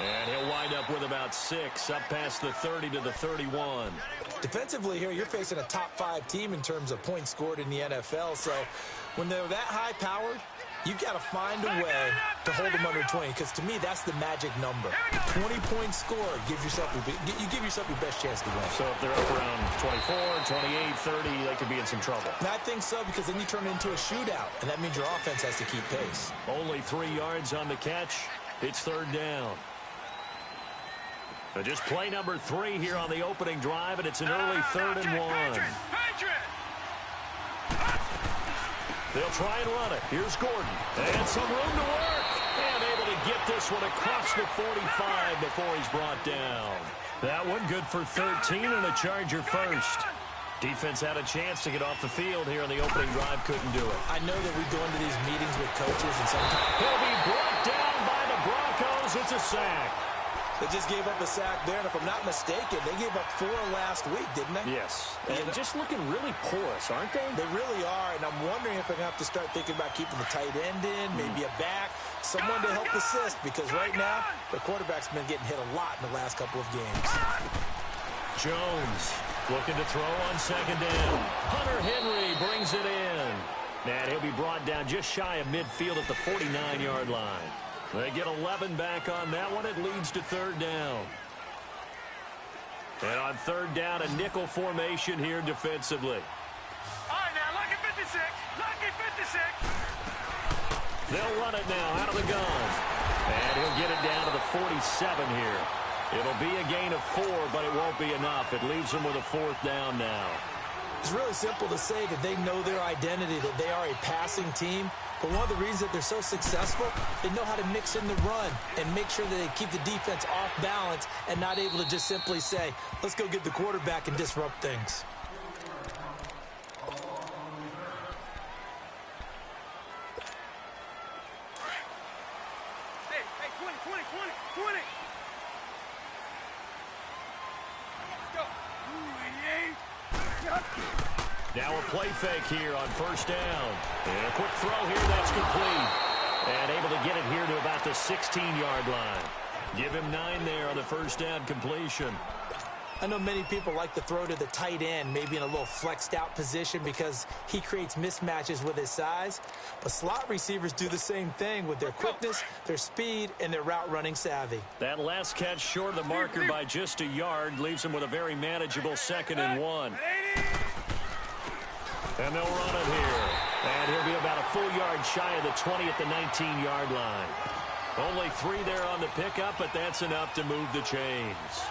And he'll wind up with about 6, up past the 30 to the 31. Defensively here, you're facing a top-5 team in terms of points scored in the NFL. So when they're that high-powered, you've got to find a way to hold them under 20, because to me, that's the magic number. 20 points scored, you give yourself your best chance to win. So if they're up around 24, 28, 30, they could be in some trouble. And I think so, because then you turn it into a shootout, and that means your offense has to keep pace. Only 3 yards on the catch. It's third down. But just play number 3 here on the opening drive, and it's an early 3rd and 1. They'll try and run it. Here's Gordon. And some room to work. And able to get this one across the 45 before he's brought down. That one good for 13 and a Charger first. Defense had a chance to get off the field here on the opening drive. Couldn't do it. I know that we go into these meetings with coaches and sometimes he'll be brought down by the Broncos. It's a sack. They just gave up a sack there, and if I'm not mistaken, they gave up 4 last week, didn't they? Yes. And just looking really porous, aren't they? They really are, and I'm wondering if they're going to have to start thinking about keeping the tight end in, maybe a back, someone to help assist, because right now, the quarterback's been getting hit a lot in the last couple of games. Jones looking to throw on 2nd down. Hunter Henry brings it in. And he'll be brought down just shy of midfield at the 49-yard line. They get 11 back on that one. It leads to 3rd down. And on 3rd down, a nickel formation here defensively. All right, now, lucky 56. Lucky 56. They'll run it now out of the gun. And he'll get it down to the 47 here. It'll be a gain of 4, but it won't be enough. It leaves them with a 4th down now. It's really simple to say that they know their identity, that they are a passing team. But one of the reasons that they're so successful, they know how to mix in the run and make sure that they keep the defense off balance and not able to just simply say, let's go get the quarterback and disrupt things. Hey, 20. Let's go. Now a play fake here on 1st down. And a quick throw here, that's complete. And able to get it here to about the 16-yard line. Give him 9 there on the 1st down completion. I know many people like to throw to the tight end, maybe in a little flexed out position because he creates mismatches with his size. But slot receivers do the same thing with their quickness, their speed, and their route running savvy. That last catch short of the marker by just a yard leaves him with a very manageable 2nd and 1. And they'll run it here. And he'll be about a full yard shy of the 20 at the 19-yard line. Only 3 there on the pickup, but that's enough to move the chains.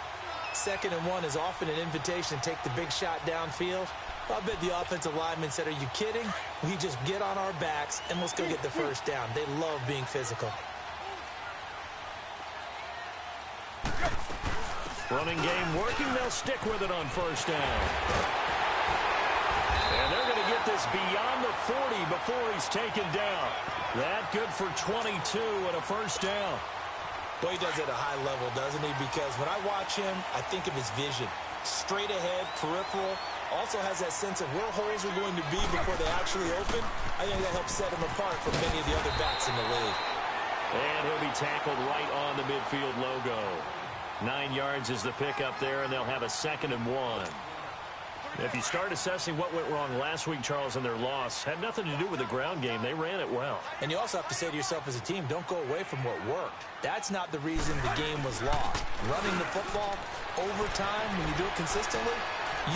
2nd and 1 is often an invitation to take the big shot downfield. I bet the offensive lineman said, are you kidding? We just get on our backs and let's go get the 1st down. They love being physical. Running game working. They'll stick with it on 1st down. And they're going to get this beyond the 40 before he's taken down. That good for 22 and a 1st down. Well, he does it at a high level, doesn't he? Because when I watch him, I think of his vision. Straight ahead, peripheral. Also has that sense of where holes are going to be before they actually open. I think that helps set him apart from many of the other backs in the league. And he'll be tackled right on the midfield logo. 9 yards is the pickup there, and they'll have a 2nd and 1. If you start assessing what went wrong last week, Charles, in their loss, had nothing to do with the ground game. They ran it well. And you also have to say to yourself as a team, don't go away from what worked. That's not the reason the game was lost. Running the football over time, when you do it consistently,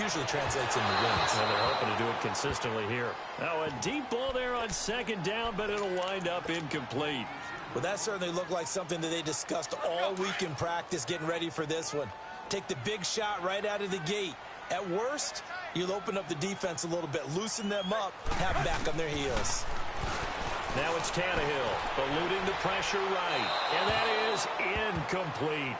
usually translates into wins. And they're hoping to do it consistently here. Now a deep ball there on 2nd down, but it'll wind up incomplete. Well, that certainly looked like something that they discussed all week in practice getting ready for this one. Take the big shot right out of the gate. At worst, you'll open up the defense a little bit, loosen them up, have them back on their heels. Now it's Tannehill, eluding the pressure right, and that is incomplete.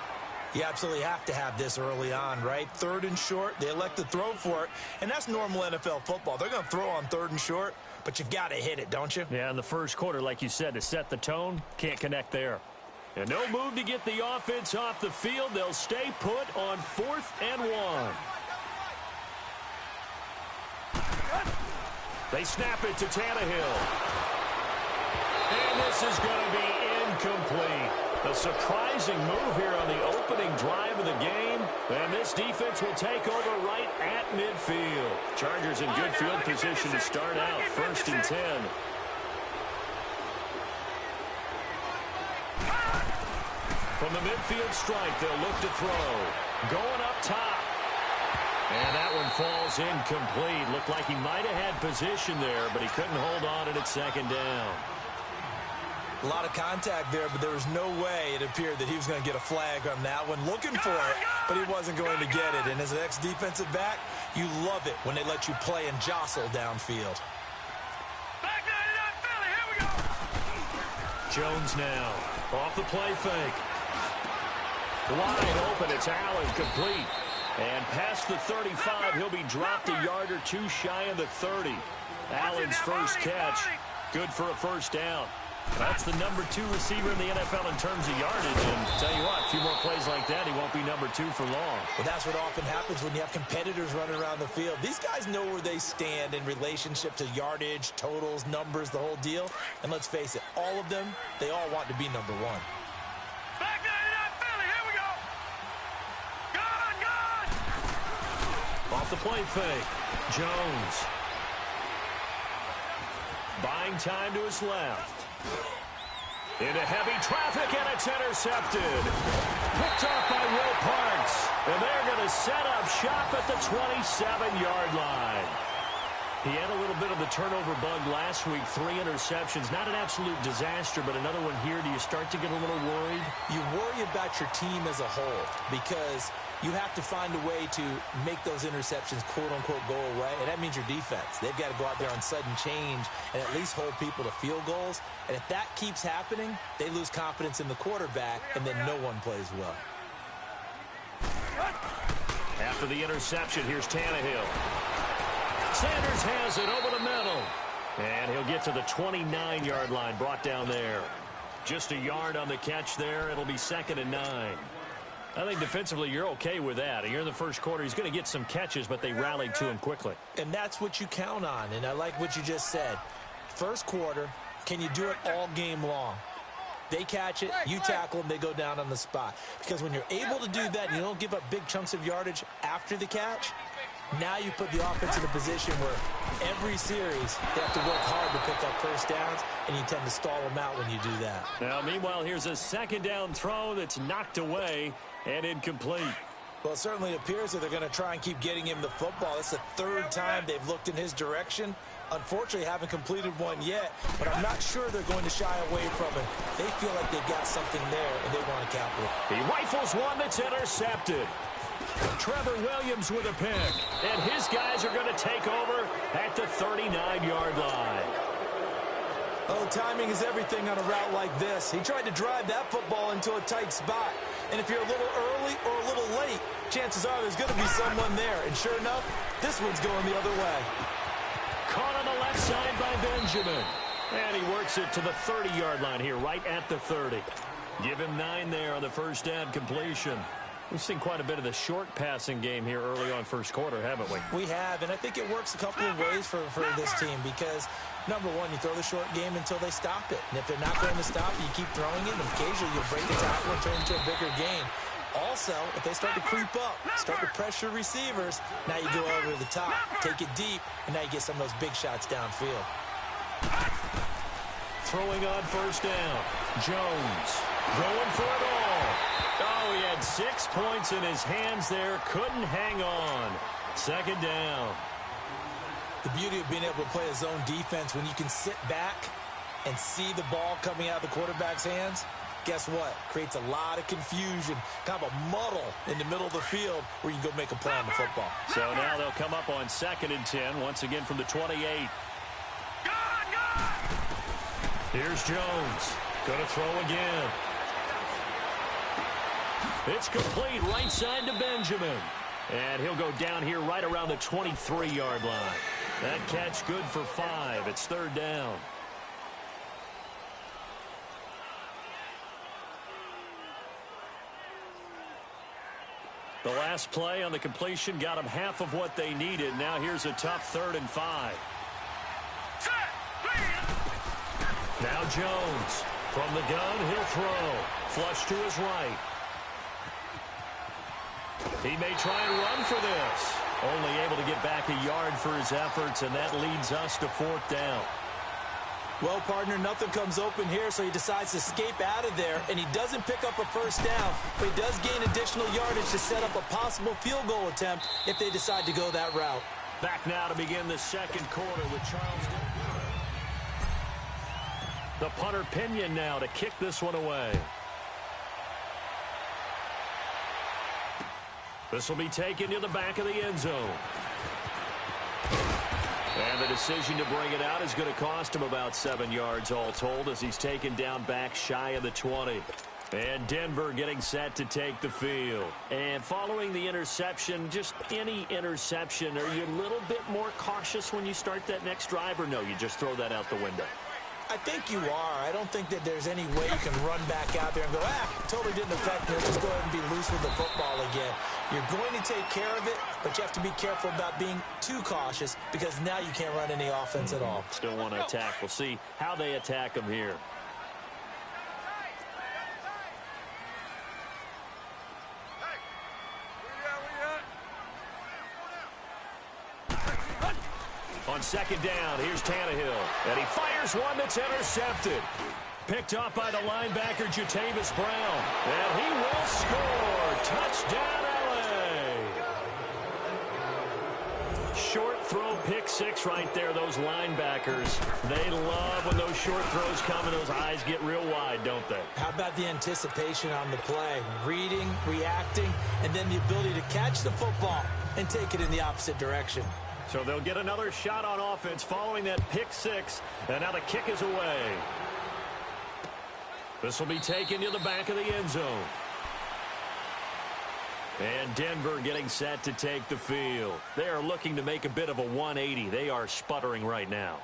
You absolutely have to have this early on, right? 3rd and short, they elect to throw for it, and that's normal NFL football. They're going to throw on 3rd and short, but you've got to hit it, don't you? Yeah, in the first quarter, like you said, to set the tone, can't connect there. And no move to get the offense off the field. They'll stay put on 4th and 1. They snap it to Tannehill. And this is going to be incomplete. A surprising move here on the opening drive of the game. And this defense will take over right at midfield. Chargers in good field position to start out. 1st and 10. From the midfield strike, they'll look to throw. Going up top. And that one falls incomplete. Looked like he might have had position there, but he couldn't hold on it at 2nd down. A lot of contact there, but there was no way it appeared that he was going to get a flag on that one. Looking for it, but he wasn't going to get it. And as an ex-defensive back, you love it when they let you play and jostle downfield. Back 99 Philly, here we go. Jones now. Off the play fake. Wide open, it's Allen, complete. And past the 35, he'll be dropped a yard or two shy of the 30. Allen's first catch, good for a 1st down. That's the number 2 receiver in the NFL in terms of yardage. And tell you what, a few more plays like that, he won't be number 2 for long. Well, that's what often happens when you have competitors running around the field. These guys know where they stand in relationship to yardage, totals, numbers, the whole deal. And let's face it, all of them, they all want to be number 1. Back 99 Philly, here we go. Gone. Off the play fake, Jones. Buying time to his left. Into heavy traffic, and it's intercepted. Picked off by Will Parks. And they're going to set up shop at the 27-yard line. He had a little bit of the turnover bug last week, 3 interceptions. Not an absolute disaster, but another one here. Do you start to get a little worried? You worry about your team as a whole because you have to find a way to make those interceptions, quote-unquote, go away, and that means your defense. They've got to go out there on sudden change and at least hold people to field goals. And if that keeps happening, they lose confidence in the quarterback, and then no one plays well. After the interception, here's Tannehill. Sanders has it over the middle. And he'll get to the 29-yard line, brought down there. Just a yard on the catch there. It'll be 2nd and 9. I think defensively you're okay with that. Here in the first quarter, he's going to get some catches, but they rallied to him quickly. And that's what you count on, and I like what you just said. First quarter, can you do it all game long? They catch it, you tackle them, they go down on the spot. Because when you're able to do that and you don't give up big chunks of yardage after the catch, now you put the offense in a position where every series they have to work hard to pick up 1st downs, and you tend to stall them out when you do that. Now, meanwhile, here's a 2nd down throw that's knocked away and incomplete. Well, it certainly appears that they're going to try and keep getting him the football. It's the 3rd time they've looked in his direction. Unfortunately, haven't completed one yet, but I'm not sure they're going to shy away from it. They feel like they've got something there, and they want to capitalize. He rifles one that's intercepted. Trevor Williams with a pick, and his guys are going to take over at the 39-yard line. Oh, timing is everything on a route like this. He tried to drive that football into a tight spot. And if you're a little early or a little late, chances are there's going to be someone there. And sure enough, this one's going the other way. Caught on the left side by Benjamin. And he works it to the 30-yard line here, right at the 30. Give him 9 there on the 1st down completion. We've seen quite a bit of the short passing game here early on first quarter, haven't we? We have, and I think it works a couple of ways for this team because, number one, you throw the short game until they stop it. And if they're not going to stop it, you keep throwing it, and occasionally you'll break the tackle and turn it into a bigger gain. Also, if they start to creep up, start to pressure receivers, now you go over the top, take it deep, and now you get some of those big shots downfield. Throwing on 1st down. Jones going for it all. Oh, he had 6 points in his hands there. Couldn't hang on. 2nd down. The beauty of being able to play a zone defense when you can sit back and see the ball coming out of the quarterback's hands, guess what? Creates a lot of confusion, kind of a muddle in the middle of the field where you can go make a play on the football. So now they'll come up on 2nd and 10, once again from the 28. Here's Jones. Going to throw again. It's complete, right side to Benjamin. And he'll go down here right around the 23-yard line. That catch good for 5. It's 3rd down. The last play on the completion got them half of what they needed. Now here's a tough 3rd and 5. Now Jones From the gun, he'll throw. Flush to his right. He may try and run for this. Only able to get back a yard for his efforts, and that leads us to 4th down. Well, partner, nothing comes open here, so he decides to escape out of there, and he doesn't pick up a first down, but he does gain additional yardage to set up a possible field goal attempt if they decide to go that route. Back now to begin the second quarter with Charles. The punter Pinion now to kick this one away. This will be taken to the back of the end zone. And the decision to bring it out is going to cost him about 7 yards all told as he's taken down back shy of the 20. And Denver getting set to take the field. And following the interception, just any interception, are you a little bit more cautious when you start that next drive, or no, you just throw that out the window? I think you are. I don't think that there's any way you can run back out there and go, totally didn't affect me. Let's go ahead and be loose with the football again. You're going to take care of it, but you have to be careful about being too cautious because now you can't run any offense at all. Still want to attack. We'll see how they attack him here. On second down, here's Tannehill. And he fires one that's intercepted. Picked up by the linebacker, Jatavis Brown. And he will score. Touchdown, L.A. Short throw, pick six right there, those linebackers. They love when those short throws come and those eyes get real wide, don't they? How about the anticipation on the play? Reading, reacting, and then the ability to catch the football and take it in the opposite direction. So they'll get another shot on offense following that pick six. And now the kick is away. This will be taken to the back of the end zone. And Denver getting set to take the field. They are looking to make a bit of a 180. They are sputtering right now.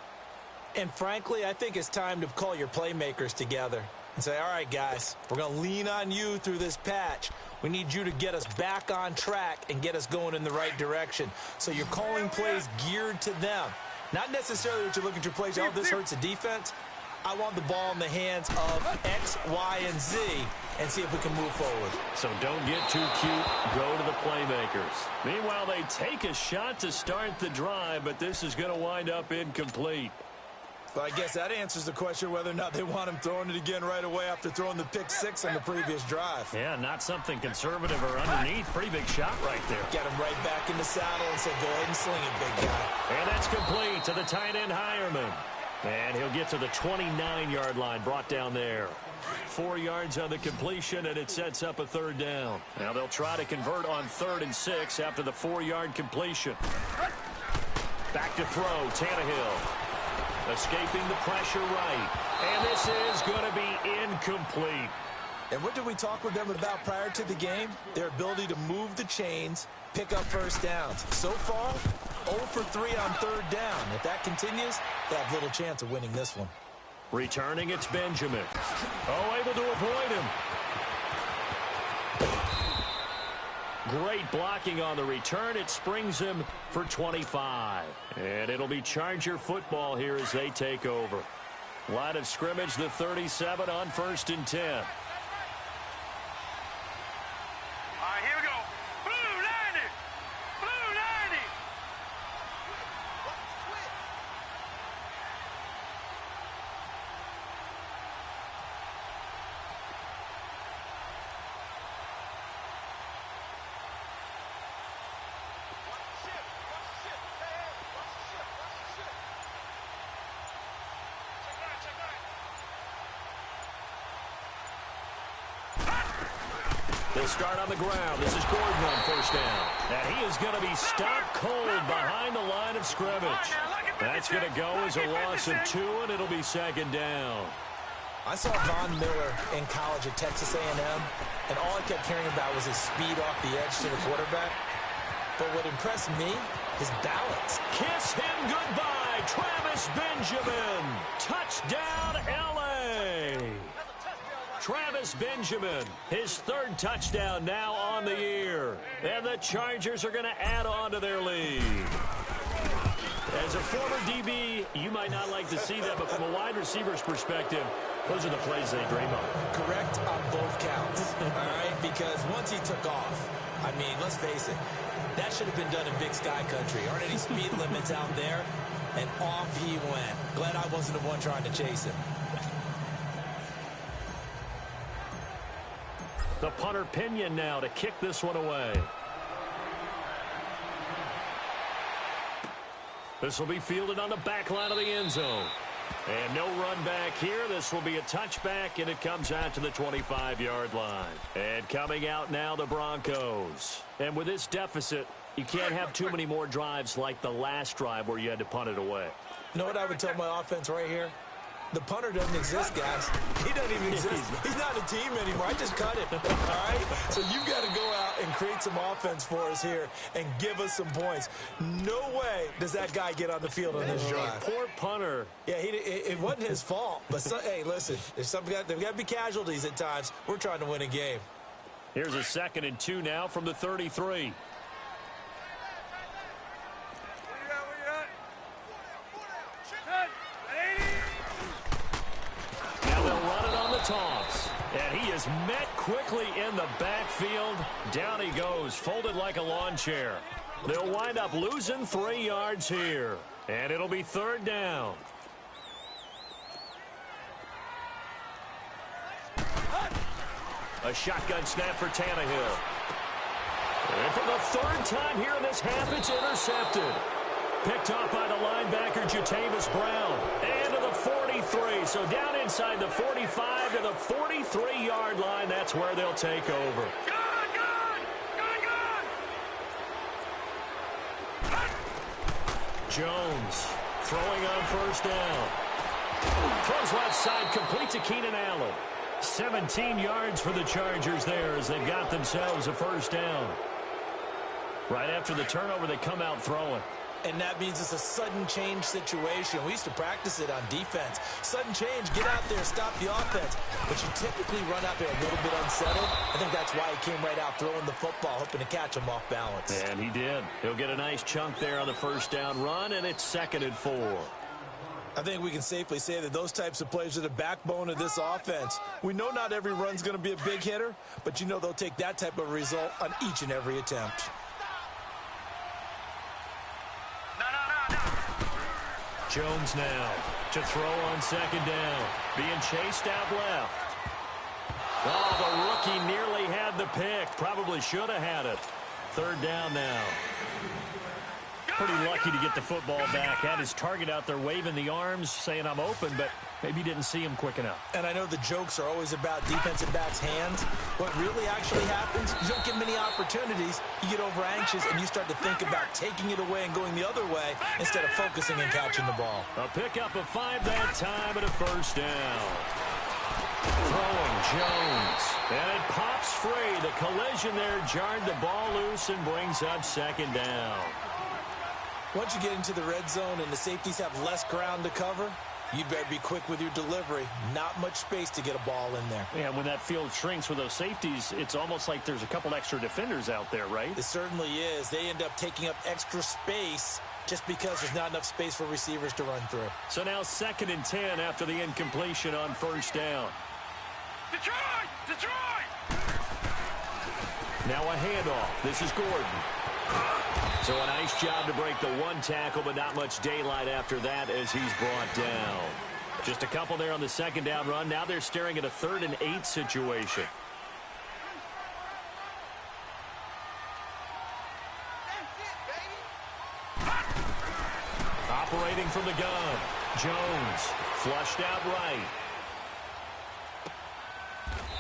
And frankly, I think it's time to call your playmakers together and say, all right, guys, we're going to lean on you through this patch. We need you to get us back on track and get us going in the right direction. So you're calling plays geared to them. Not necessarily that you're looking to plays, oh, this hurts the defense. I want the ball in the hands of X, Y, and Z and see if we can move forward. So don't get too cute. Go to the playmakers. Meanwhile, they take a shot to start the drive, but this is going to wind up incomplete. Well, I guess that answers the question whether or not they want him throwing it again right away after throwing the pick six on the previous drive. Yeah, not something conservative or underneath. Pretty big shot right there. Get him right back in the saddle and said, go ahead and sling it, big guy. And that's complete to the tight end, Hireman. And he'll get to the 29-yard line, brought down there. 4 yards on the completion, and it sets up a third down. Now they'll try to convert on 3rd and 6 after the 4-yard completion. Back to throw, Tannehill. Escaping the pressure right. And this is going to be incomplete. And what did we talk with them about prior to the game? Their ability to move the chains, pick up first downs. So far, 0 for 3 on 3rd down. If that continues, they have little chance of winning this one. Returning, it's Benjamin. Oh, able to avoid him. Great blocking on the return. It springs him for 25. And it'll be Charger football here as they take over. Line of scrimmage, the 37 on 1st and 10. All right, here we go. Blue 90. Blue 90. They'll start on the ground. This is Gordon on 1st down. And he is going to be stopped cold behind the line of scrimmage. That's going to go as a loss of 2, and it'll be 2nd down. I saw Von Miller in college at Texas A&M, and all I kept hearing about was his speed off the edge to the quarterback. But what impressed me, his balance. Kiss him goodbye, Travis Benjamin. Touchdown, L.A. Travis Benjamin, his 3rd touchdown now on the year. And the Chargers are going to add on to their lead. As a former DB, you might not like to see that, but from a wide receiver's perspective, those are the plays they dream of. Correct on both counts, all right? Because once he took off, I mean, let's face it, that should have been done in Big Sky Country. Aren't any speed limits out there? And off he went. Glad I wasn't the one trying to chase him. The punter Pinion now to kick this one away. This will be fielded on the back line of the end zone. And no run back here. This will be a touchback, and it comes out to the 25-yard line. And coming out now, the Broncos. And with this deficit, you can't have too many more drives like the last drive where you had to punt it away. You know what I would tell my offense right here? The punter doesn't exist, guys. He doesn't even exist. He's not a team anymore. I just cut him, all right? So you've got to go out and create some offense for us here and give us some points. No way does that guy get on the field on this drive. Poor punter. Yeah, it wasn't his fault. But, hey, listen, there's got to be casualties at times. We're trying to win a game. Here's a 2nd and 2 now from the 33. Toss. And he is met quickly in the backfield. Down he goes, folded like a lawn chair. They'll wind up losing 3 yards here. And it'll be 3rd down. A shotgun snap for Tannehill. And for the 3rd time here in this half, it's intercepted. Picked off by the linebacker, Jatavis Brown. And to the 43. So down inside the 45 to the 43-yard line. That's where they'll take over. Jones throwing on 1st down. Throws left side, complete to Keenan Allen. 17 yards for the Chargers there as they've got themselves a 1st down. Right after the turnover, they come out throwing. And that means it's a sudden change situation. We used to practice it on defense. Sudden change, get out there, stop the offense. But you typically run out there a little bit unsettled. I think that's why he came right out throwing the football, hoping to catch him off balance. And he did. He'll get a nice chunk there on the 1st down run, and it's 2nd and 4. I think we can safely say that those types of plays are the backbone of this offense. We know not every run's going to be a big hitter, but you know they'll take that type of result on each and every attempt. Jones now to throw on 2nd down. Being chased out left. Oh, the rookie nearly had the pick. Probably should have had it. 3rd down now. Pretty lucky to get the football back. Had his target out there waving the arms, saying I'm open, but maybe didn't see him quick enough. And I know the jokes are always about defensive backs' hands. What really actually happens, you don't get many opportunities. You get over anxious, and you start to think about taking it away and going the other way instead of focusing and catching the ball. A pickup of 5 that time and a 1st down. Throwing Jones. And it pops free. The collision there jarred the ball loose and brings up 2nd down. Once you get into the red zone and the safeties have less ground to cover, you better be quick with your delivery. Not much space to get a ball in there. Yeah, when that field shrinks with those safeties, it's almost like there's a couple extra defenders out there, right? It certainly is. They end up taking up extra space just because there's not enough space for receivers to run through. So now 2nd and 10 after the incompletion on 1st down. Detroit! Detroit! Now a handoff. This is Gordon. So a nice job to break the 1 tackle, but not much daylight after that as he's brought down. Just a couple there on the 2nd down run. Now they're staring at a 3rd and 8 situation. Operating from the gun. Jones flushed out right.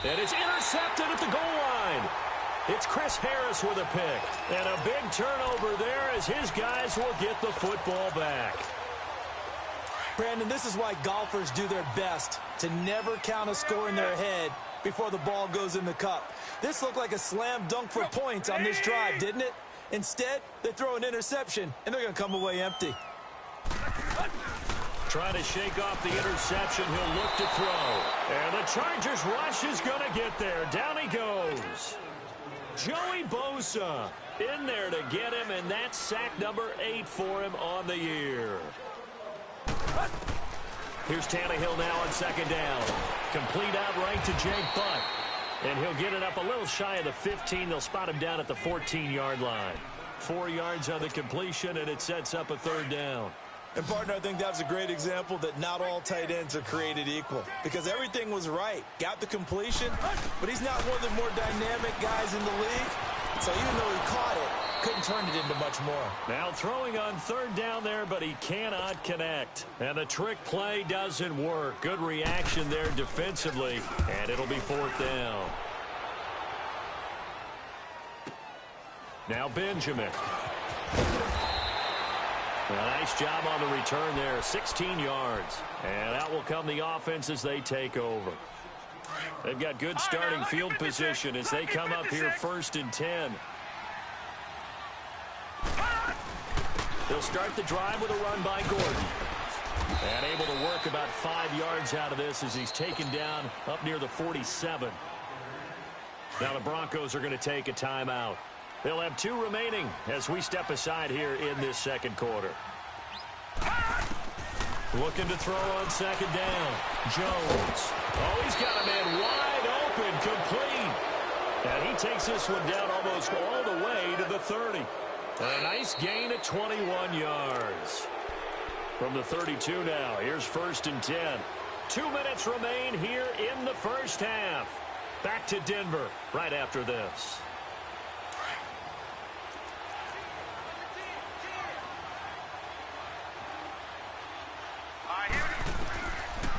And it's intercepted at the goal line. It's Chris Harris with a pick. And a big turnover there as his guys will get the football back. Brandon, this is why golfers do their best to never count a score in their head before the ball goes in the cup. This looked like a slam dunk for points on this drive, didn't it? Instead, they throw an interception, and they're going to come away empty. Trying to shake off the interception. He'll look to throw. And the Chargers rush is going to get there. Down he goes. Joey Bosa in there to get him, and that's sack number 8 for him on the year. Here's Tannehill now on second down. Complete outright to Jake Butt. And he'll get it up a little shy of the 15. They'll spot him down at the 14-yard line. 4 yards on the completion, and it sets up a third down. And, partner, I think that's a great example that not all tight ends are created equal. Because everything was right. Got the completion, but he's not one of the more dynamic guys in the league. So even though he caught it, couldn't turn it into much more. Now throwing on third down there, but he cannot connect. And the trick play doesn't work. Good reaction there defensively, and it'll be fourth down. Now Benjamin. A nice job on the return there, 16 yards. And out will come the offense as they take over. They've got good starting field position as they come up here 1st and 10. They'll start the drive with a run by Gordon. And able to work about 5 yards out of this as he's taken down up near the 47. Now the Broncos are going to take a timeout. They'll have 2 remaining as we step aside here in this second quarter. Looking to throw on second down. Jones. Oh, he's got a man wide open, complete. And he takes this one down almost all the way to the 30. And a nice gain of 21 yards. From the 32 now, here's 1st and 10. 2 minutes remain here in the first half. Back to Denver right after this.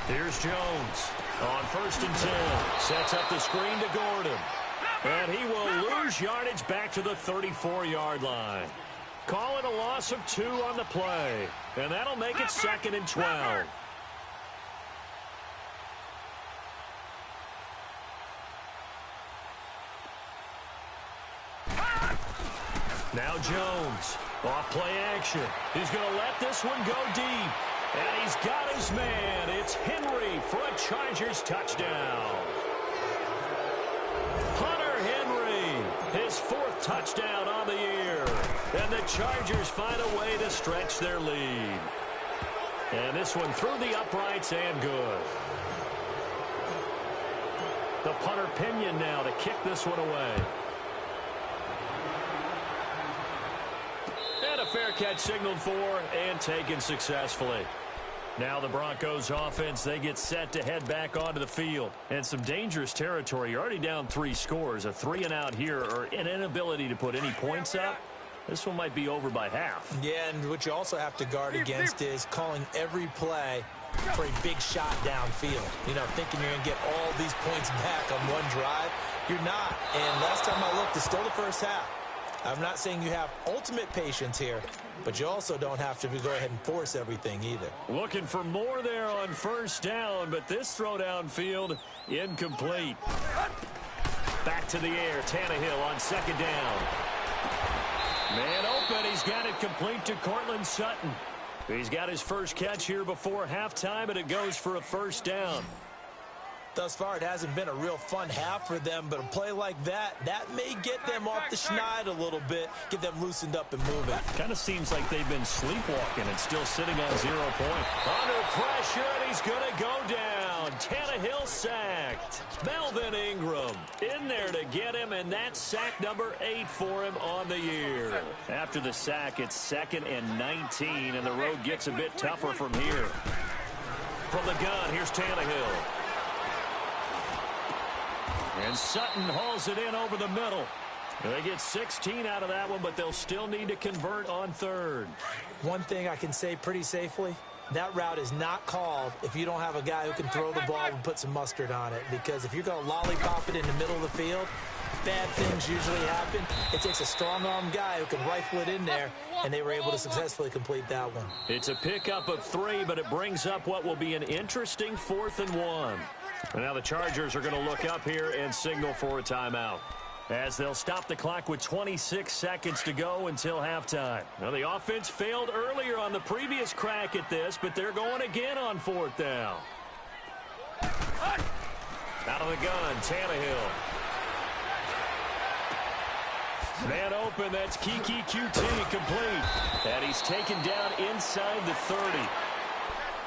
Here's Jones on 1st and 10. Sets up the screen to Gordon. And he will lose yardage back to the 34-yard line. Call it a loss of 2 on the play. And that'll make it 2nd and 12. Now Jones, off play action. He's going to let this one go deep. And he's got his man. It's Henry for a Chargers touchdown. Hunter Henry, his 4th touchdown on the year. And the Chargers find a way to stretch their lead. And this one through the uprights and good. The punter Pinion now to kick this one away. And a fair catch signaled for and taken successfully. Now the Broncos offense, they get set to head back onto the field. And some dangerous territory. You're already down 3 scores. A 3-and-out here or an inability to put any points up. This one might be over by half. Yeah, and what you also have to guard against is calling every play for a big shot downfield. You know, thinking you're going to get all these points back on one drive. You're not. And last time I looked, it's still the first half. I'm not saying you have ultimate patience here, but you also don't have to go ahead and force everything either. Looking for more there on 1st down, but this throw downfield incomplete. Back to the air, Tannehill on 2nd down. Man open, he's got it complete to Cortland Sutton. He's got his first catch here before halftime, and it goes for a 1st down. Thus far, it hasn't been a real fun half for them, but a play like that may get them off the schneid a little bit, get them loosened up and moving. Kind of seems like they've been sleepwalking and still sitting on 0 points. Under pressure, and he's going to go down. Tannehill sacked. Melvin Ingram in there to get him, and that's sack number 8 for him on the year. After the sack, it's 2nd and 19, and the road gets a bit tougher from here. From the gun, here's Tannehill. And Sutton hauls it in over the middle. They get 16 out of that one, but they'll still need to convert on 3rd. One thing I can say pretty safely, that route is not called if you don't have a guy who can throw the ball and put some mustard on it. Because if you're going to lollipop it in the middle of the field, bad things usually happen. It takes a strong-arm guy who can rifle it in there, and they were able to successfully complete that one. It's a pickup of 3, but it brings up what will be an interesting 4th and 1. And now the Chargers are going to look up here and signal for a timeout, as they'll stop the clock with 26 seconds to go until halftime. Now, the offense failed earlier on the previous crack at this, but they're going again on 4th down. Out of the gun, Tannehill. Man open, that's Keke QT complete. And he's taken down inside the 30.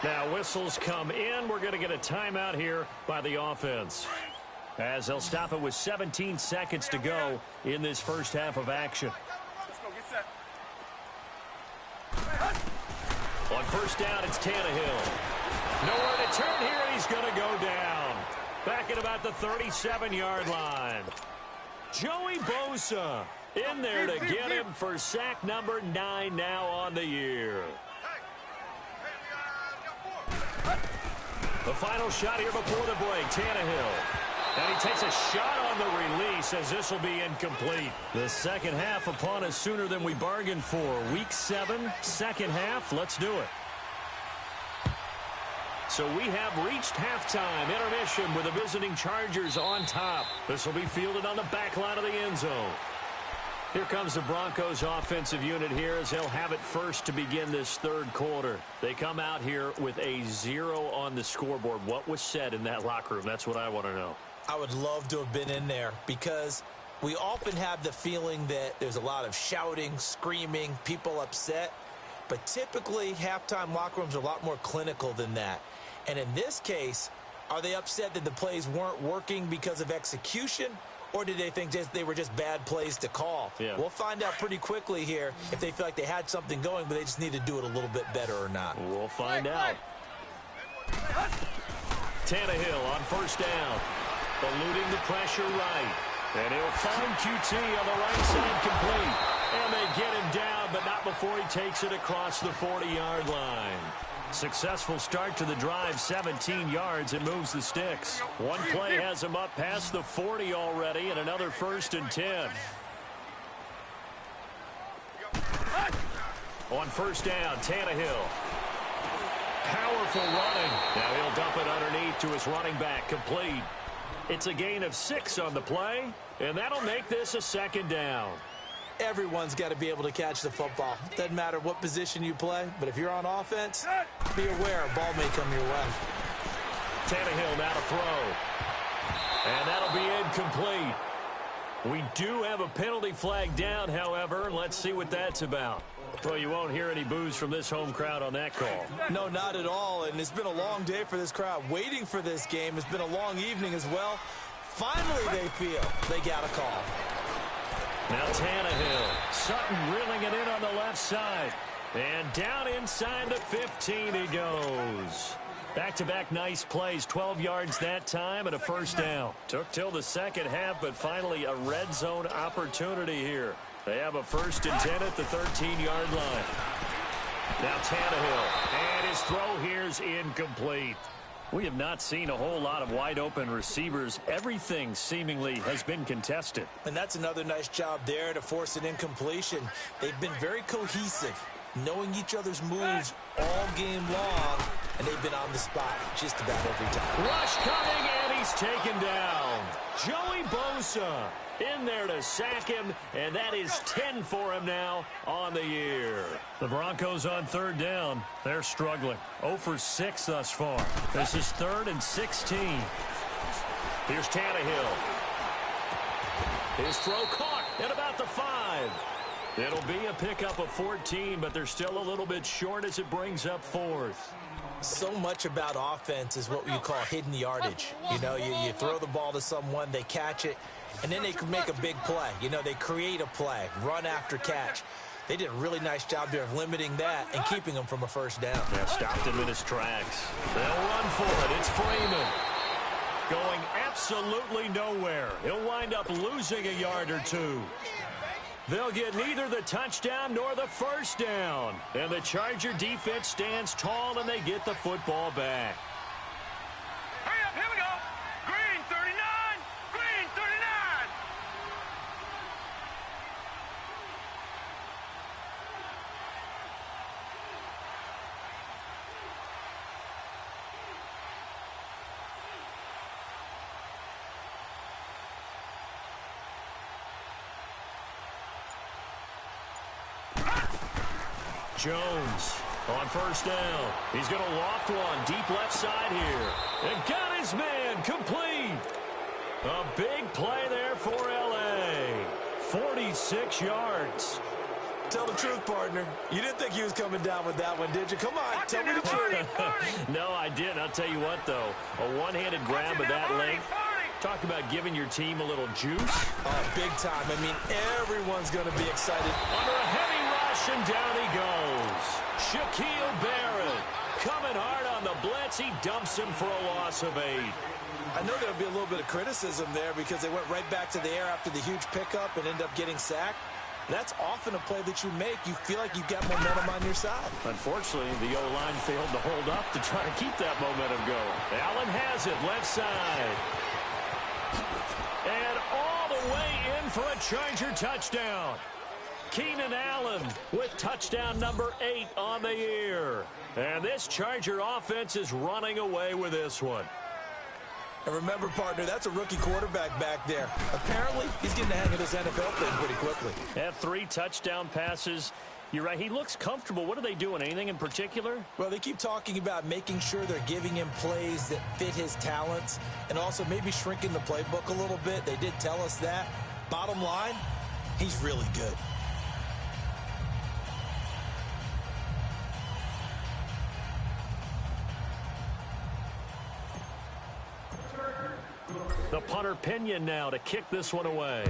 Now whistles come in. We're going to get a timeout here by the offense, as they'll stop it with 17 seconds to go in this first half of action. Let's go, get set. On first down, it's Tannehill. Nowhere to turn here, and he's going to go down. Back at about the 37-yard line. Joey Bosa in there to get him for sack number 9 now on the year. The final shot here before the break, Tannehill. And he takes a shot on the release as this will be incomplete. The second half upon us sooner than we bargained for. Week 7, second half. Let's do it. So we have reached halftime intermission with the visiting Chargers on top. This will be fielded on the back line of the end zone. Here comes the Broncos offensive unit here as they'll have it first to begin this third quarter. They come out here with a 0 on the scoreboard. What was said in that locker room? That's what I want to know. I would love to have been in there because we often have the feeling that there's a lot of shouting, screaming, people upset. But typically, halftime locker rooms are a lot more clinical than that. And in this case, are they upset that the plays weren't working because of execution? Or did they think they were just bad plays to call? Yeah. We'll find out pretty quickly here if they feel like they had something going, but they just need to do it a little bit better or not. We'll find out. Tannehill on first down. Eluding the pressure right. And he'll find QT on the right side complete. And they get him down, but not before he takes it across the 40-yard line. Successful start to the drive, 17 yards, and moves the sticks. One play has him up past the 40 already, and another 1st and 10. On first down, Tannehill. Powerful running. Now he'll dump it underneath to his running back, complete. It's a gain of 6 on the play, and that'll make this a second down. Everyone's got to be able to catch the football. Doesn't matter what position you play, but if you're on offense, be aware a ball may come your way. Tannehill now to throw. And that'll be incomplete. We do have a penalty flag down, however. Let's see what that's about. Well, you won't hear any boos from this home crowd on that call. No, not at all. And it's been a long day for this crowd waiting for this game. It's been a long evening as well. Finally, they feel they got a call. Now Tannehill. Sutton reeling it in on the left side. And down inside the 15 he goes. Back-to-back nice plays. 12 yards that time and a first down. Took till the second half, but finally a red zone opportunity here. They have a 1st and 10 at the 13-yard line. Now Tannehill. And his throw here's incomplete. We have not seen a whole lot of wide-open receivers. Everything seemingly has been contested. And that's another nice job there to force an incompletion. They've been very cohesive, knowing each other's moves all game long, and they've been on the spot just about every time. Rush coming, and he's taken down. Joey Bosa in there to sack him, and that is 10 for him now on the year. The Broncos on third down. They're struggling. 0 for 6 thus far. This is 3rd and 16. Here's Tannehill. His throw caught at about the 5. It'll be a pickup of 14, but they're still a little bit short as it brings up 4th. So much about offense is what you call hidden yardage. You know, you throw the ball to someone, they catch it, and then they can make a big play. You know, they create a play, run after catch. They did a really nice job there of limiting that and keeping him from a first down. Yeah, stopped him in his tracks. They'll run for it. It's Freeman. Going absolutely nowhere. He'll wind up losing a yard or 2. They'll get neither the touchdown nor the first down. And the Charger defense stands tall, and they get the football back. Hurry up, here we go. Green 39, green 39. Jones on first down. He's going to loft one deep left side here. And got his man complete. A big play there for L.A. 46 yards. Tell the truth, partner. You didn't think he was coming down with that one, did you? Come on, tell me the truth. No, I didn't. I'll tell you what, though. A one-handed grab of that length. Talk about giving your team a little juice. Oh, big time. I mean, everyone's going to be excited. Under a heavy rush, and down he goes. Shaquille Barrett coming hard on the blitz. He dumps him for a loss of 8. I know there'll be a little bit of criticism there because they went right back to the air after the huge pickup and ended up getting sacked. That's often a play that you make. You feel like you've got momentum on your side. Unfortunately, the O-line failed to hold up to try to keep that momentum going. Allen has it, left side. And all the way in for a Charger touchdown. Keenan Allen with touchdown number 8 on the year. And this Charger offense is running away with this one. And remember, partner, that's a rookie quarterback back there. Apparently, he's getting the hang of this NFL thing pretty quickly. Had 3 touchdown passes. You're right, he looks comfortable. What are they doing? Anything in particular? Well, they keep talking about making sure they're giving him plays that fit his talents and also maybe shrinking the playbook a little bit. They did tell us that. Bottom line, he's really good. The punter Pinion now to kick this one away.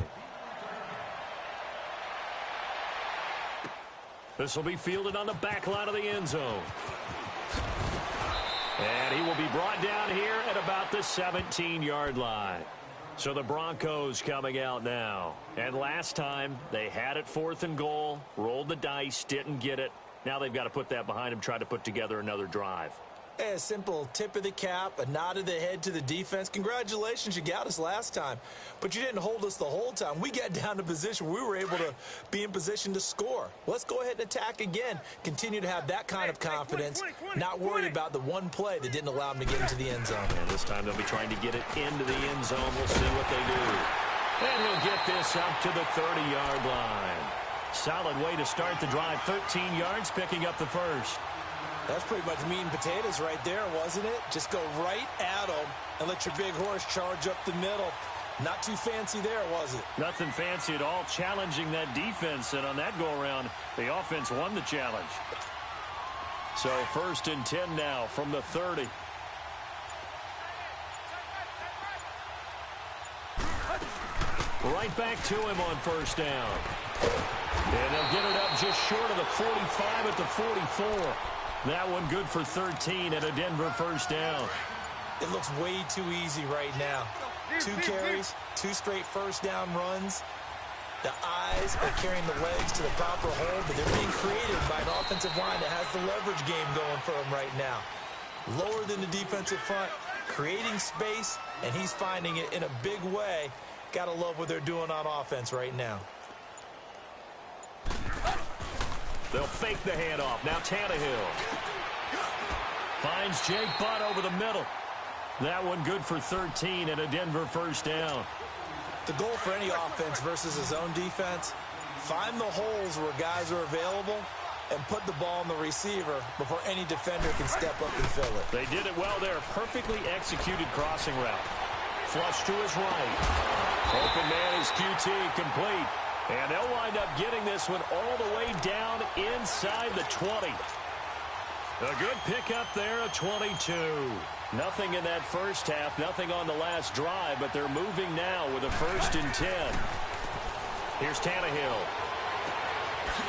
This will be fielded on the back line of the end zone. And he will be brought down here at about the 17-yard line. So the Broncos coming out now. And last time they had it 4th and goal, rolled the dice, didn't get it. Now they've got to put that behind them, try to put together another drive. A simple tip of the cap, a nod of the head to the defense. Congratulations, you got us last time. But you didn't hold us the whole time. We got down to position where we were able to be in position to score. Let's go ahead and attack again. Continue to have that kind of confidence, not worry about the one play that didn't allow them to get into the end zone. And this time they'll be trying to get it into the end zone. We'll see what they do. And he'll get this up to the 30-yard line. Solid way to start the drive. 13 yards, picking up the first. That's pretty much meat and potatoes right there, wasn't it? Just go right at them and let your big horse charge up the middle. Not too fancy there, was it? Nothing fancy at all, challenging that defense. And on that go-around, the offense won the challenge. So 1st and 10 now from the 30. Right back to him on 1st down. And they'll get it up just short of the 45 at the 44. That one good for 13 and a Denver 1st down. It looks way too easy right now. 2 carries, 2 straight 1st down runs. The eyes are carrying the legs to the proper hole, but they're being created by an offensive line that has the leverage game going for them right now. Lower than the defensive front, creating space, and he's finding it in a big way. Gotta love what they're doing on offense right now. They'll fake the handoff. Now Tannehill finds Jake Butt over the middle. That one good for 13 and a Denver 1st down. The goal for any offense versus his own defense, find the holes where guys are available and put the ball in the receiver before any defender can step up and fill it. They did it well there. Perfectly executed crossing route. Flush to his right. Open man is QT, complete. And they'll wind up getting this one all the way down inside the 20. A good pickup there, a 22. Nothing in that first half, nothing on the last drive, but they're moving now with a 1st and 10. Here's Tannehill.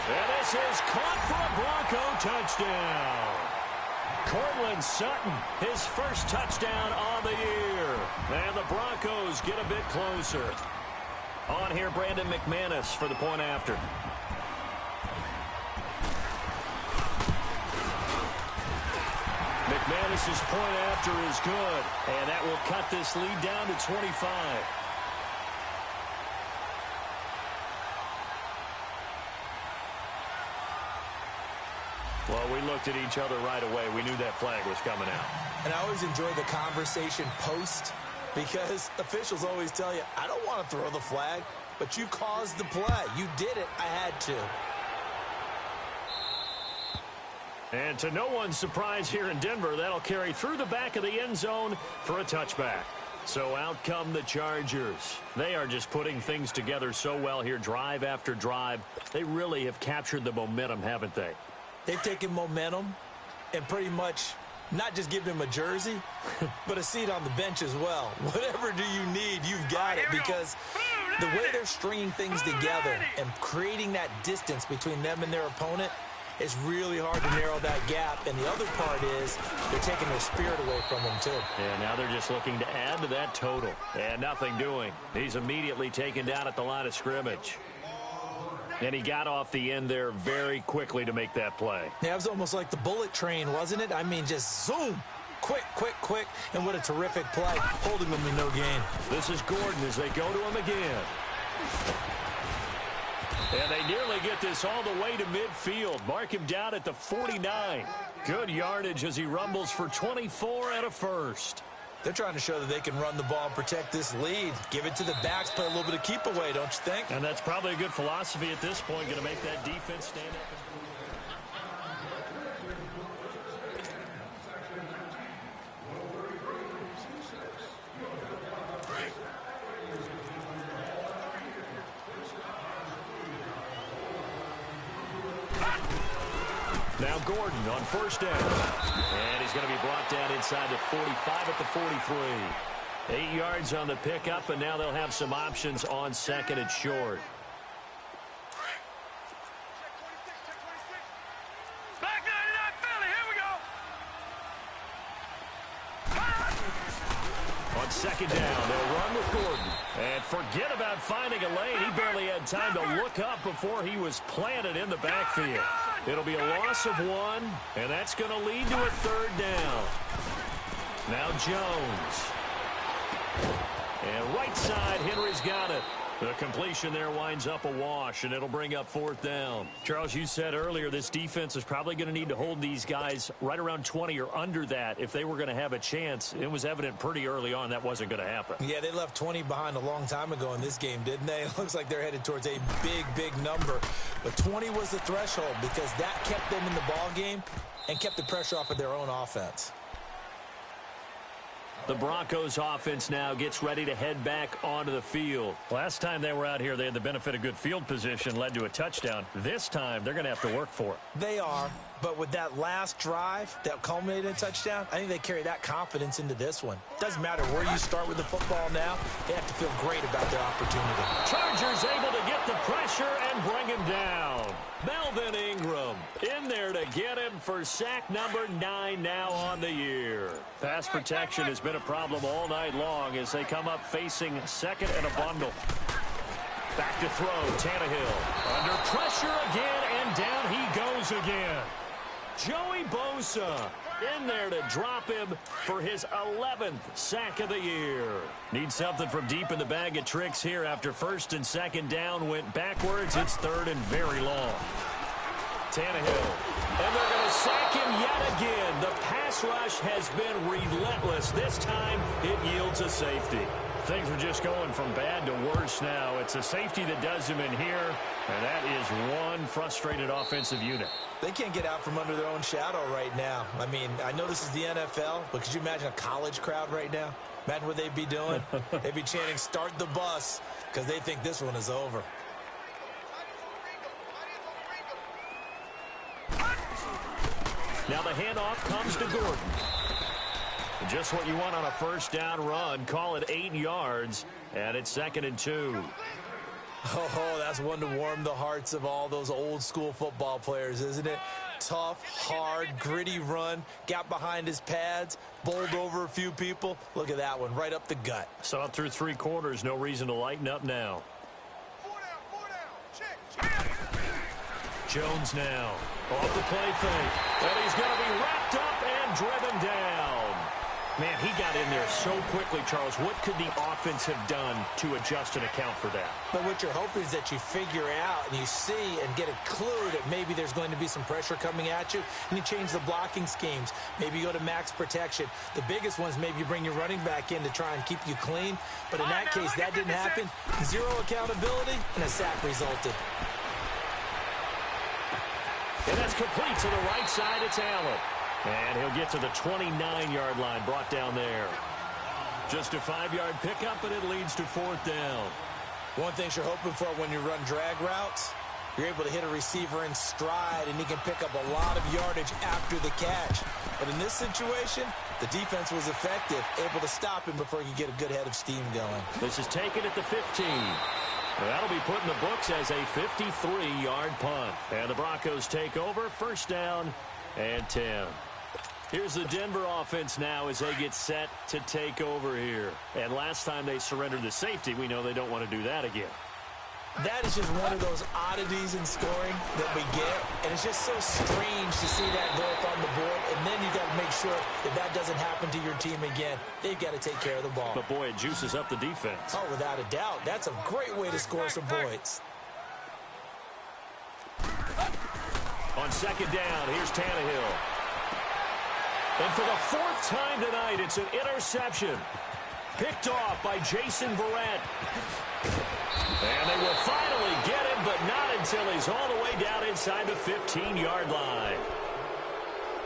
And this is caught for a Bronco touchdown. Courtland Sutton, his first touchdown on the year. And the Broncos get a bit closer. On here, Brandon McManus for the point after. McManus's point after is good, and that will cut this lead down to 25. Well, we looked at each other right away. We knew that flag was coming out. And I always enjoy the conversation post, because officials always tell you, I don't want to throw the flag, but you caused the play. You did it. I had to. And to no one's surprise here in Denver, that'll carry through the back of the end zone for a touchback. So out come the Chargers. They are just putting things together so well here, drive after drive. They really have captured the momentum, haven't they? They've taken momentum and pretty much not just given him a jersey, but a seat on the bench as well. Whatever do you need, you've got it, because the way they're stringing things together and creating that distance between them and their opponent, it's really hard to narrow that gap. And the other part is they're taking their spirit away from them, too. And now they're just looking to add to that total. And nothing doing. He's immediately taken down at the line of scrimmage. And he got off the end there very quickly to make that play. Yeah, it was almost like the bullet train, wasn't it? I mean, just zoom. Quick, quick, quick. And what a terrific play, holding them to no gain. This is Gordon as they go to him again. And they nearly get this all the way to midfield. Mark him down at the 49. Good yardage as he rumbles for 24 and a first. They're trying to show that they can run the ball and protect this lead. Give it to the backs, play a little bit of keep away, don't you think? And that's probably a good philosophy at this point, going to make that defense stand up. Now Gordon on first down. And he's going to be brought down inside the 45 at the 43. 8 yards on the pickup, and now they'll have some options on second and short. Back 99 Philly, here we go. On second down, they'll run with Gordon. And forget about finding a lane. He barely had time to look up before he was planted in the backfield. It'll be a loss of 1, and that's going to lead to a third down. Now Jones. And right side, Henry's got it. The completion there winds up a wash, and it'll bring up fourth down. Charles, you said earlier this defense is probably going to need to hold these guys right around 20 or under that if they were going to have a chance. It was evident pretty early on that wasn't going to happen. Yeah, they left 20 behind a long time ago in this game, didn't they? It looks like they're headed towards a big, big number. But 20 was the threshold because that kept them in the ball game and kept the pressure off of their own offense. The Broncos offense now gets ready to head back onto the field. Last time they were out here, they had the benefit of good field position, led to a touchdown. This time, they're going to have to work for it. They are, but with that last drive that culminated in a touchdown, I think they carry that confidence into this one. Doesn't matter where you start with the football now, they have to feel great about their opportunity. Chargers able to get the pressure and bring him down. Melvin Ingram in there to get him for sack number 9 now on the year. Pass protection has been a problem all night long as they come up facing second and a bundle. Back to throw, Tannehill. Under pressure again, and down he goes again. Joey Bosa in there to drop him for his 11th sack of the year. Needs something from deep in the bag of tricks here after first and second down went backwards. It's third and very long. Tannehill. And they're going to sack him yet again. The pass rush has been relentless. This time it yields a safety. Things are just going from bad to worse now. It's a safety that does him in here, and that is one frustrated offensive unit. They can't get out from under their own shadow right now. I mean, I know this is the NFL, but could you imagine a college crowd right now? Imagine what they'd be doing. They'd be chanting, "Start the bus," because they think this one is over. Now the handoff comes to Gordon. Just what you want on a first down run. Call it 8 yards, and it's second and 2. Oh, that's one to warm the hearts of all those old school football players, isn't it? Tough, hard, gritty run. Got behind his pads, bowled over a few people. Look at that one, right up the gut. Saw it through 3 quarters. No reason to lighten up now. 4 down. Check. Jones now off the play fake. And he's going to be wrapped up and driven down. Man, he got in there so quickly, Charles. What could the offense have done to adjust and account for that? But what you're hoping is that you figure out and you see and get a clue that maybe there's going to be some pressure coming at you, and you change the blocking schemes. Maybe you go to max protection. The biggest one is maybe you bring your running back in to try and keep you clean. But in that case, that didn't happen. Zero accountability, and a sack resulted. And that's complete to the right side. It's Allen. And he'll get to the 29-yard line, brought down there. Just a 5-yard pickup, and it leads to 4th down. One thing you're hoping for when you run drag routes, you're able to hit a receiver in stride, and he can pick up a lot of yardage after the catch. But in this situation, the defense was effective, able to stop him before he could get a good head of steam going. This is taken at the 15. That'll be put in the books as a 53-yard punt. And the Broncos take over, 1st down and 10. Here's the Denver offense now as they get set to take over here. And last time they surrendered the safety, we know they don't want to do that again. That is just one of those oddities in scoring that we get, and it's just so strange to see that go up on the board, and then you got to make sure that that doesn't happen to your team again. They've got to take care of the ball. But, boy, it juices up the defense. Oh, without a doubt. That's a great way to score some points. On 2nd down, here's Tannehill. And for the 4th time tonight, it's an interception. Picked off by Jason Verrett. And they will finally get him, but not until he's all the way down inside the 15-yard line.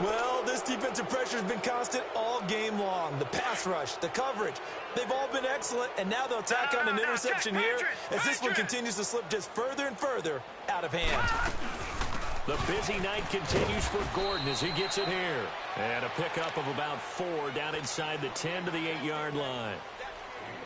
Well, this defensive pressure has been constant all game long. The pass rush, the coverage, they've all been excellent, and now they'll tack on an interception here as this one continues to slip just further and further out of hand. The busy night continues for Gordon as he gets it here. And a pickup of about 4 down inside the 10 to the 8-yard line.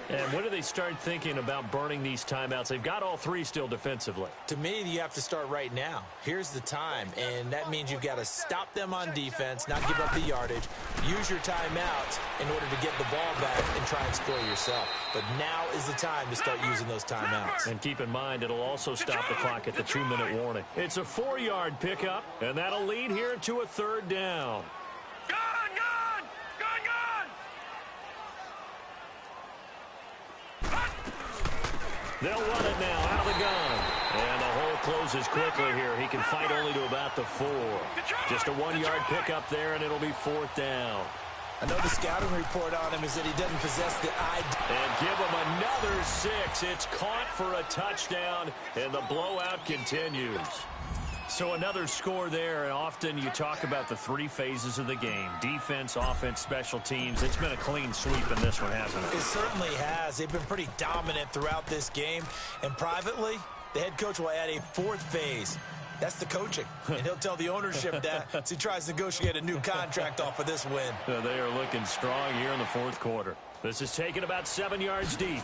And when do they start thinking about burning these timeouts? They've got all 3 still defensively. To me, you have to start right now. Here's the time, and that means you've got to stop them on defense, not give up the yardage, use your timeouts in order to get the ball back and try and score yourself. But now is the time to start using those timeouts. And keep in mind, it'll also stop the clock at the 2-minute warning. It's a 4-yard pickup, and that'll lead here to a 3rd down. They'll run it now out of the gun. And the hole closes quickly here. He can fight only to about the 4. Just a 1-yard pickup there, and it'll be 4th down. I know the scouting report on him is that he doesn't possess the ID. And give him another 6. It's caught for a touchdown, and the blowout continues. So another score there, and often you talk about the 3 phases of the game. Defense, offense, special teams. It's been a clean sweep in this one, hasn't it? It certainly has. They've been pretty dominant throughout this game. And privately, the head coach will add a 4th phase. That's the coaching. And he'll tell the ownership that as he tries to negotiate a new contract off of this win. They are looking strong here in the 4th quarter. This is taken about 7 yards deep.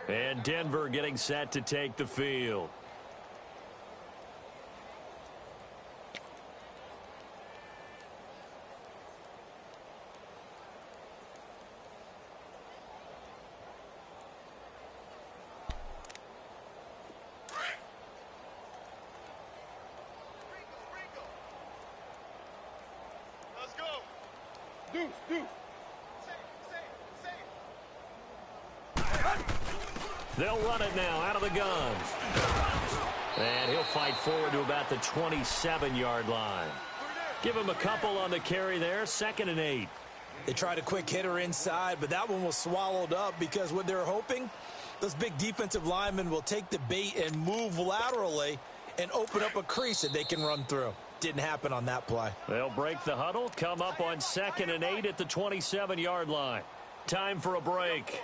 And Denver getting set to take the field. Let's go. Deuce. They'll run it now out of the gun. And he'll fight forward to about the 27-yard line. Give him a couple on the carry there. 2nd and 8. They tried a quick hitter inside, but that one was swallowed up because what they're hoping, those big defensive linemen will take the bait and move laterally and open up a crease that they can run through. Didn't happen on that play. They'll break the huddle, come up on 2nd and 8 at the 27-yard line. Time for a break.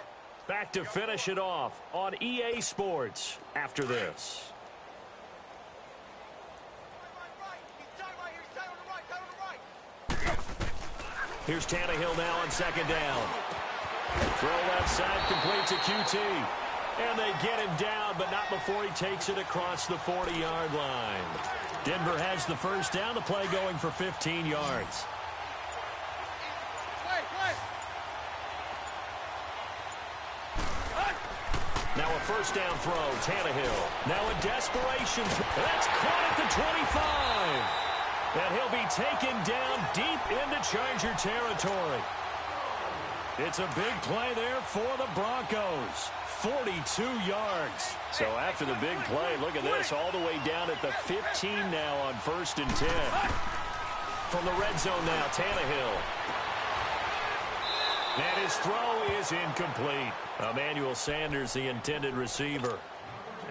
Back to finish it off on EA Sports after this. Here's Tannehill now on 2nd down. Throw left side, completes a QT. And they get him down, but not before he takes it across the 40-yard line. Denver has the 1st down, the play going for 15 yards. Now a 1st down throw, Tannehill. Now a desperation. That's caught at the 25. And he'll be taken down deep into Charger territory. It's a big play there for the Broncos. 42 yards. So after the big play, look at this, all the way down at the 15 now on 1st and 10. From the red zone now, Tannehill. And his throw is incomplete. Emmanuel Sanders, the intended receiver.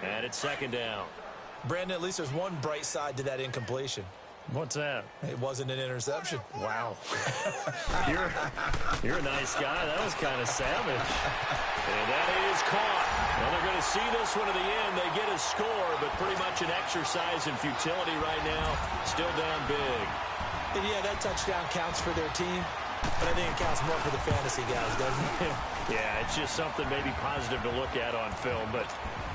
And it's 2nd down. Brandon, at least there's one bright side to that incompletion. What's that? It wasn't an interception. Wow. You're a nice guy. That was kind of savage. And that is caught. Well, they're going to see this one to the end. They get a score, but pretty much an exercise in futility right now. Still down big. And yeah, that touchdown counts for their team, but I think it counts more for the fantasy guys, doesn't it? Yeah, it's just something maybe positive to look at on film, but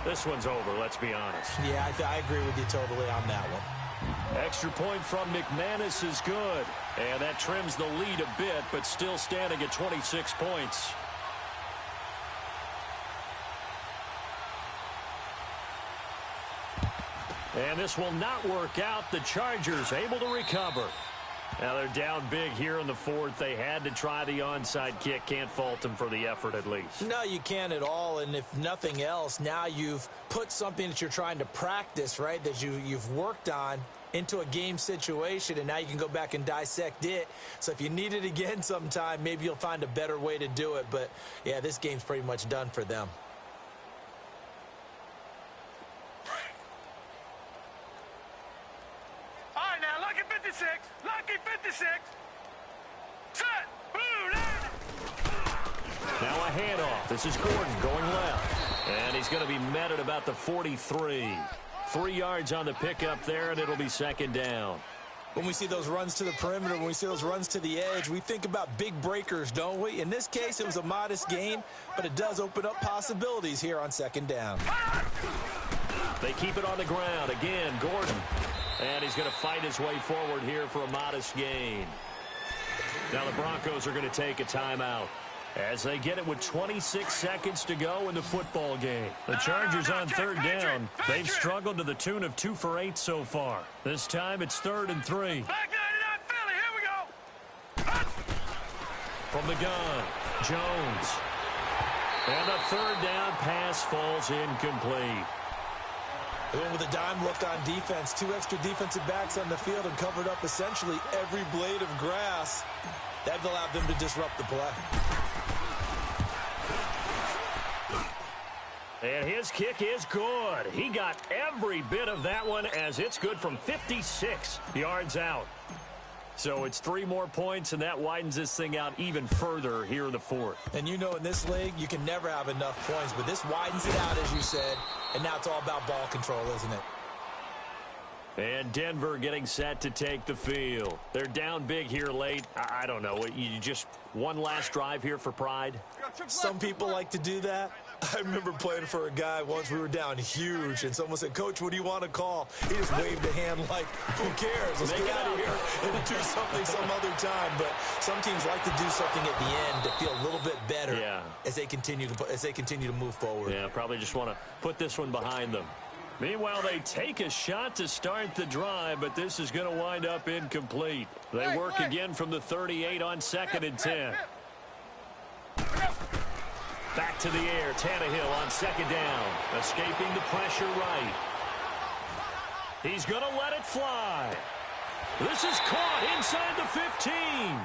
this one's over, let's be honest. Yeah, I agree with you totally on that one. Extra point from McManus is good. And that trims the lead a bit, but still standing at 26 points. And this will not work out. The Chargers able to recover. Now they're down big here in the fourth. They had to try the onside kick. Can't fault them for the effort at least. No, you can't at all. And if nothing else, now you've put something that you're trying to practice, right, that you've worked on into a game situation, and now you can go back and dissect it. So if you need it again sometime, maybe you'll find a better way to do it. But, yeah, this game's pretty much done for them. All right, now, lucky 56. Lucky 56. Set. Blue line. Now a handoff. This is Gordon going left. And he's going to be met at about the 43. 3 yards on the pickup there, and it'll be second down. When we see those runs to the perimeter, when we see those runs to the edge, we think about big breakers, don't we? In this case, it was a modest gain, but it does open up possibilities here on second down. They keep it on the ground. Again, Gordon. And he's going to fight his way forward here for a modest gain. Now the Broncos are going to take a timeout as they get it with 26 seconds to go in the football game. The Chargers on third down. They've struggled to the tune of 2 for 8 so far. This time it's 3rd and 3. Back 99 Philly. Here we go. From the gun, Jones. And a third down pass falls incomplete. They went with a dime look on defense. 2 extra defensive backs on the field and covered up essentially every blade of grass. That allowed them to disrupt the play. And his kick is good. He got every bit of that one as it's good from 56 yards out. So it's 3 more points, and that widens this thing out even further here in the fourth. And you know in this league, you can never have enough points, but this widens it out, as you said, and now it's all about ball control, isn't it? And Denver getting set to take the field. They're down big here late. I don't know. You just one last drive here for pride? Some people like to do that. I remember playing for a guy once. We were down huge, and someone said, "Coach, what do you want to call?" He just waved a hand like, who cares? Let's get out of here and do something some other time. But some teams like to do something at the end to feel a little bit better as they continue to move forward. Yeah, probably just want to put this one behind them. Meanwhile, they take a shot to start the drive, but this is going to wind up incomplete. They work again from the 38 on 2nd and 10. Back to the air, Tannehill on 2nd down, escaping the pressure right. He's going to let it fly. This is caught inside the 15.